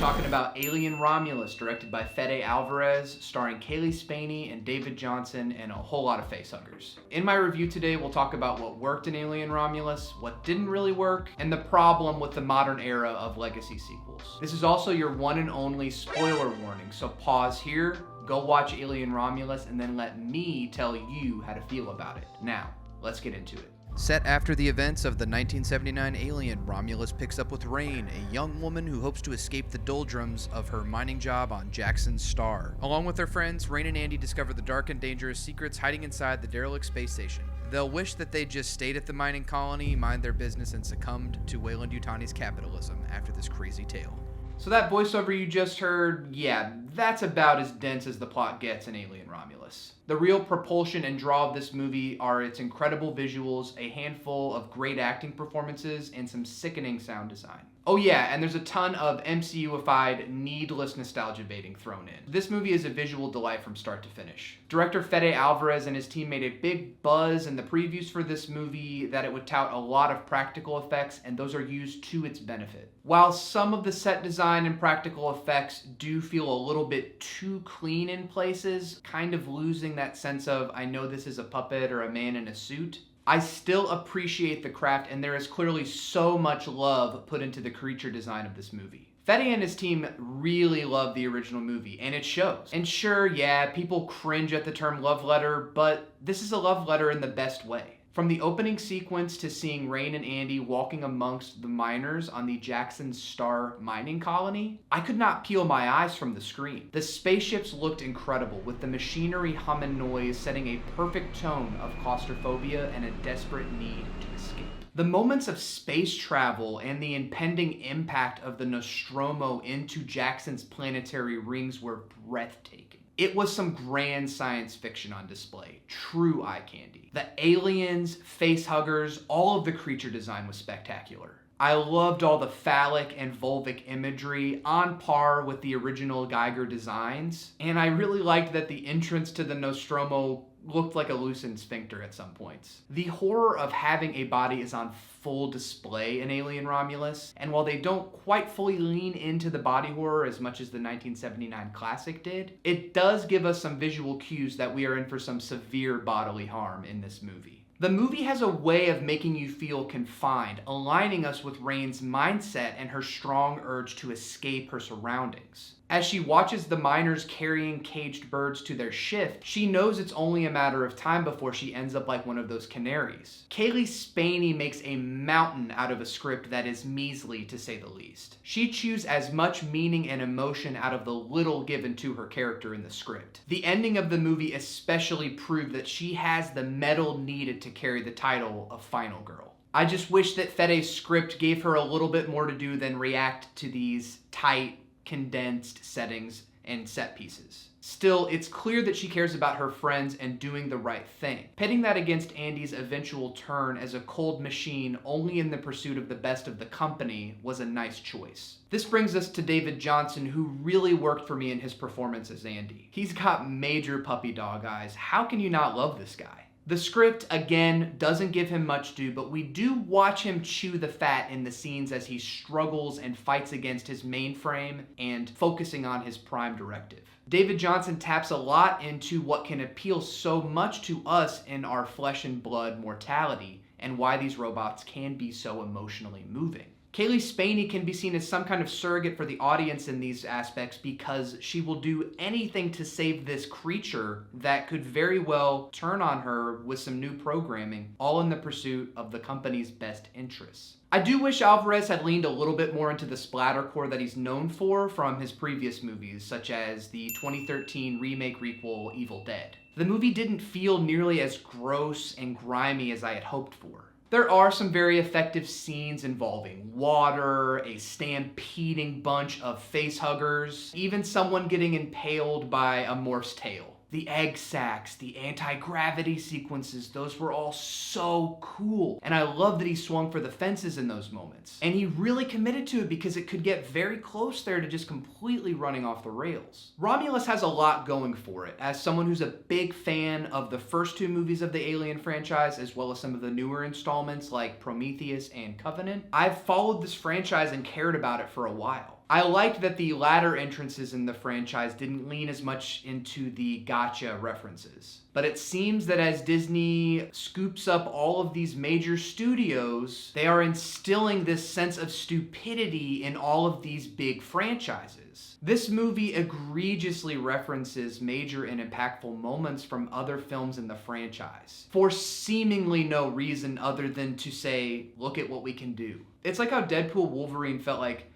talking about Alien Romulus, directed by Fede Alvarez, starring Cailee, Spaeny, and David Jonsson, and a whole lot of facehuggers. In my review today, we'll talk about what worked in Alien Romulus, what didn't really work, and the problem with the modern era of legacy sequels. This is also your one and only spoiler warning, so pause here, go watch Alien Romulus, and then let me tell you how to feel about it. Now, let's get into it. Set after the events of the 1979 Alien, Romulus picks up with Rain, a young woman who hopes to escape the doldrums of her mining job on Jackson's star. Along with their friends, Rain and Andy discover the dark and dangerous secrets hiding inside the derelict space station. They'll wish that they just stayed at the mining colony, mind their business, and succumbed to Weyland-Yutani's capitalism after this crazy tale. So that voiceover you just heard, yeah, that's about as dense as the plot gets in Alien Romulus. The real propulsion and draw of this movie are its incredible visuals, a handful of great acting performances, and some sickening sound design. Oh yeah, and there's a ton of MCU-ified, needless nostalgia baiting thrown in. This movie is a visual delight from start to finish. Director Fede Alvarez and his team made a big buzz in the previews for this movie that it would tout a lot of practical effects, and those are used to its benefit. While some of the set design and practical effects do feel a little bit too clean in places, kind of losing that sense of, I know this is a puppet or a man in a suit, I still appreciate the craft, and there is clearly so much love put into the creature design of this movie. Fede and his team really love the original movie, and it shows. And sure, yeah, people cringe at the term love letter, but this is a love letter in the best way. From the opening sequence to seeing Rain and Andy walking amongst the miners on the Jackson's Star mining colony, I could not peel my eyes from the screen. The spaceships looked incredible, with the machinery hum and noise setting a perfect tone of claustrophobia and a desperate need to escape. The moments of space travel and the impending impact of the Nostromo into Jackson's planetary rings were breathtaking. It was some grand science fiction on display, true eye candy. The aliens, facehuggers, all of the creature design was spectacular. I loved all the phallic and vulvic imagery, on par with the original Geiger designs, and I really liked that the entrance to the Nostromo looked like a loosened sphincter at some points. The horror of having a body is on full display in Alien Romulus, and while they don't quite fully lean into the body horror as much as the 1979 classic did, it does give us some visual cues that we are in for some severe bodily harm in this movie. The movie has a way of making you feel confined, aligning us with Rain's mindset and her strong urge to escape her surroundings. As she watches the miners carrying caged birds to their shift, she knows it's only a matter of time before she ends up like one of those canaries. Cailee Spaeny makes a mountain out of a script that is measly, to say the least. She chews as much meaning and emotion out of the little given to her character in the script. The ending of the movie especially proved that she has the mettle needed to carry the title of Final Girl. I just wish that Fede's script gave her a little bit more to do than react to these tight, condensed settings and set pieces. Still, it's clear that she cares about her friends and doing the right thing. Pitting that against Andy's eventual turn as a cold machine only in the pursuit of the best of the company was a nice choice. This brings us to David Jonsson, who really worked for me in his performance as Andy. He's got major puppy dog eyes. How can you not love this guy? The script, again, doesn't give him much due, but we do watch him chew the fat in the scenes as he struggles and fights against his mainframe and focusing on his prime directive. David Jonsson taps a lot into what can appeal so much to us in our flesh and blood mortality and why these robots can be so emotionally moving. Cailee Spaeny can be seen as some kind of surrogate for the audience in these aspects because she will do anything to save this creature that could very well turn on her with some new programming, all in the pursuit of the company's best interests. I do wish Alvarez had leaned a little bit more into the splattercore that he's known for from his previous movies, such as the 2013 remake requel Evil Dead. The movie didn't feel nearly as gross and grimy as I had hoped for. There are some very effective scenes involving water, a stampeding bunch of facehuggers, even someone getting impaled by a Morse tail. The egg sacs, the anti-gravity sequences, those were all so cool. And I love that he swung for the fences in those moments. And he really committed to it because it could get very close there to just completely running off the rails. Romulus has a lot going for it. As someone who's a big fan of the first two movies of the Alien franchise, as well as some of the newer installments like Prometheus and Covenant, I've followed this franchise and cared about it for a while. I liked that the latter entrances in the franchise didn't lean as much into the gotcha references. But it seems that as Disney scoops up all of these major studios, they are instilling this sense of stupidity in all of these big franchises. This movie egregiously references major and impactful moments from other films in the franchise for seemingly no reason other than to say, look at what we can do. It's like how Deadpool Wolverine felt like,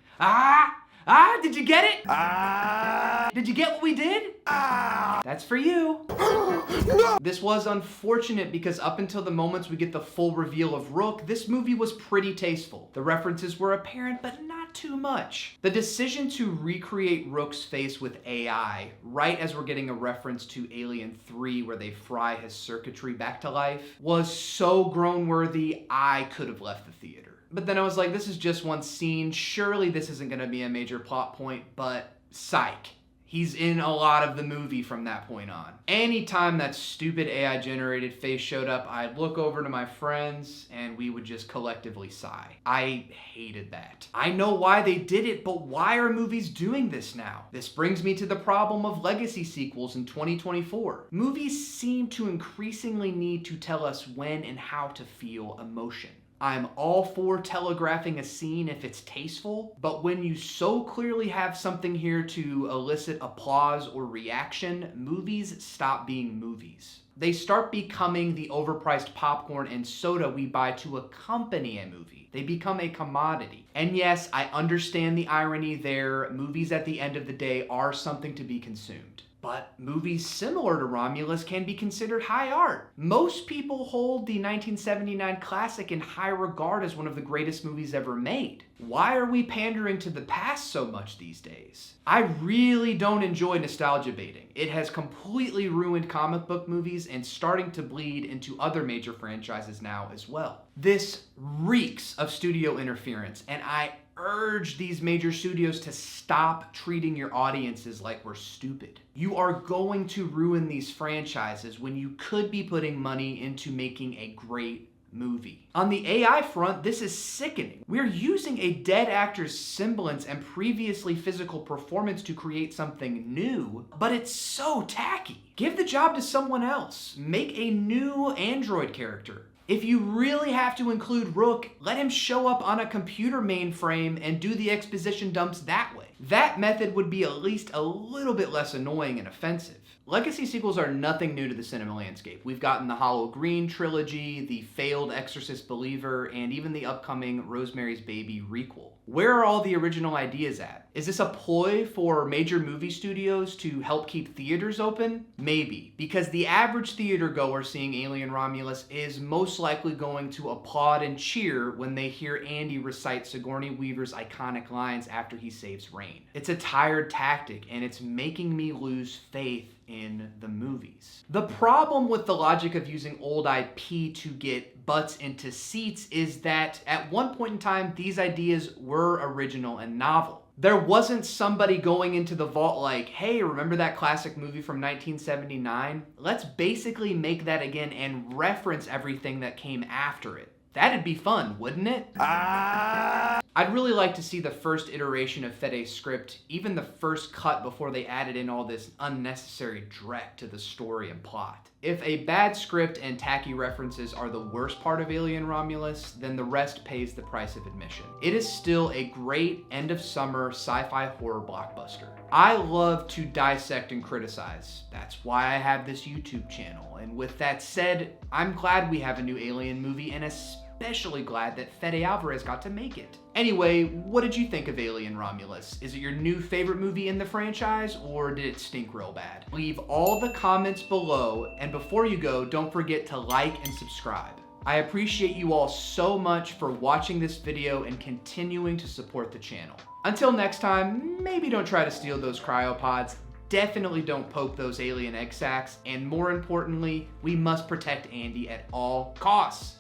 did you get it? Did you get what we did? That's for you. No! This was unfortunate because up until the moments we get the full reveal of Rook, this movie was pretty tasteful. The references were apparent, but not too much. The decision to recreate Rook's face with AI, right as we're getting a reference to Alien 3 where they fry his circuitry back to life, was so groan-worthy I could have left the theater. But then I was like, this is just one scene. Surely this isn't going to be a major plot point, but psych. He's in a lot of the movie from that point on. Anytime that stupid AI-generated face showed up, I'd look over to my friends and we would just collectively sigh. I hated that. I know why they did it, but why are movies doing this now? This brings me to the problem of legacy sequels in 2024. Movies seem to increasingly need to tell us when and how to feel emotion. I'm all for telegraphing a scene if it's tasteful, but when you so clearly have something here to elicit applause or reaction, movies stop being movies. They start becoming the overpriced popcorn and soda we buy to accompany a movie. They become a commodity. And yes, I understand the irony there. Movies at the end of the day are something to be consumed. But movies similar to Romulus can be considered high art. Most people hold the 1979 classic in high regard as one of the greatest movies ever made. Why are we pandering to the past so much these days? I really don't enjoy nostalgia baiting. It has completely ruined comic book movies and starting to bleed into other major franchises now as well. This reeks of studio interference, and I urge these major studios to stop treating your audiences like we're stupid. You are going to ruin these franchises when you could be putting money into making a great movie. On the AI front, this is sickening. We're using a dead actor's semblance and previously physical performance to create something new, but it's so tacky. Give the job to someone else. Make a new android character. If you really have to include Rook, let him show up on a computer mainframe and do the exposition dumps that way. That method would be at least a little bit less annoying and offensive. Legacy sequels are nothing new to the cinema landscape. We've gotten the Hollow Green trilogy, the failed Exorcist Believer, and even the upcoming Rosemary's Baby requel. Where are all the original ideas at? Is this a ploy for major movie studios to help keep theaters open? Maybe, because the average theater goer seeing Alien Romulus is most likely going to applaud and cheer when they hear Andy recite Sigourney Weaver's iconic lines after he saves Rain. It's a tired tactic, and it's making me lose faith in the movies. The problem with the logic of using old IP to get butts into seats is that at one point in time, these ideas were original and novel. There wasn't somebody going into the vault like, hey, remember that classic movie from 1979? Let's basically make that again and reference everything that came after it. That'd be fun, wouldn't it? I'd really like to see the first iteration of Fede's script, even the first cut before they added in all this unnecessary dreck to the story and plot. If a bad script and tacky references are the worst part of Alien Romulus, then the rest pays the price of admission. It is still a great end-of-summer sci-fi horror blockbuster. I love to dissect and criticize. That's why I have this YouTube channel. And with that said, I'm glad we have a new Alien movie, and especially glad that Fede Alvarez got to make it. Anyway, what did you think of Alien Romulus? Is it your new favorite movie in the franchise, or did it stink real bad? Leave all the comments below, and before you go, don't forget to like and subscribe. I appreciate you all so much for watching this video and continuing to support the channel. Until next time, maybe don't try to steal those cryopods, definitely don't poke those alien egg sacs, and more importantly, we must protect Andy at all costs.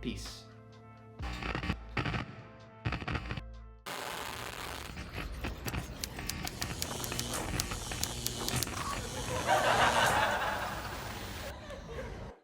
Peace.